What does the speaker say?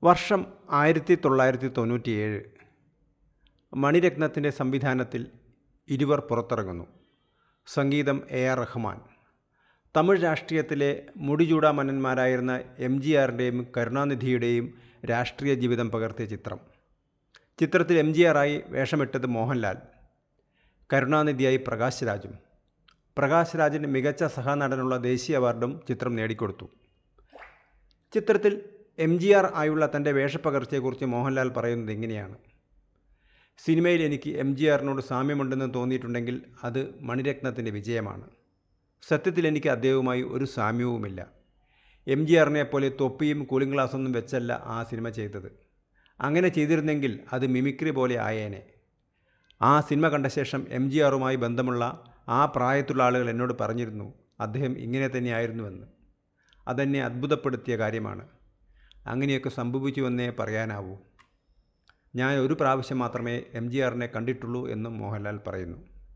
വർഷം 1997. മണിരത്നത്തിൻ്റെ സംവിധാനത്തിൽ ഇരുവർ പുറത്തിറങ്ങുന്നു. സംഗീതം AR റഹ്മാൻ. തമിഴ് രാഷ്ട്രീയത്തിലെ മുടിചൂടാമന്നന്മാരായിരുന്ന MGRൻ്റെയും കരുണാനിധിയുടെയും രാഷ്ട്രീയ ജീവിതം പകർത്തിയ ചിത്രം. ചിത്രത്തിൽ MGR ആയി വേഷമിട്ടത് മോഹൻലാൽ, കരുണാനിധിയായി പ്രകാശ് രാജും. പ്രകാശ് രാജിന് മികച്ച സഹനടനുള്ള ദേശീയ അവാർഡും ചിത്രം നേടിക്കൊടുത്തു. ചിത്രത്തിൽ MGR ആയുള്ള തൻ്റെ വേഷപ്പകർച്ചയെക്കുറിച്ച് മോഹൻലാൽ പറയുന്നത് ഇങ്ങനെയാണ്: സിനിമയിൽ എനിക്ക് MGRനോട് സാമ്യമുണ്ടെന്ന് തോന്നിയിട്ടുണ്ടെങ്കിൽ അത് മണിരത്നത്തിൻ്റെ വിജയമാണ്. സത്യത്തിൽ എനിക്ക് അദ്ദേഹവുമായി ഒരു സാമ്യവുമില്ല. MGRനെ പോലെ തൊപ്പിയും കൂളിംഗ് ഗ്ലാസൊന്നും വെച്ചല്ല ആ സിനിമ ചെയ്തത്. അങ്ങനെ ചെയ്തിരുന്നെങ്കിൽ അത് മിമിക്രി പോലെ ആയേനെ. ആ സിനിമ കണ്ട ശേഷം MGRുമായി ബന്ധമുള്ള ആ പ്രായത്തുള്ള ആളുകൾ എന്നോട് പറഞ്ഞിരുന്നു, അദ്ദേഹം ഇങ്ങനെ തന്നെയായിരുന്നുവെന്ന്. അതെന്നെ അത്ഭുതപ്പെടുത്തിയ കാര്യമാണ്. അങ്ങനെയൊക്കെ സംഭവിച്ചുവെന്നേ പറയാനാവൂ. ഞാൻ ഒരു പ്രാവശ്യം മാത്രമേ MGRനെ കണ്ടിട്ടുള്ളൂ എന്നും മോഹൻലാൽ പറയുന്നു.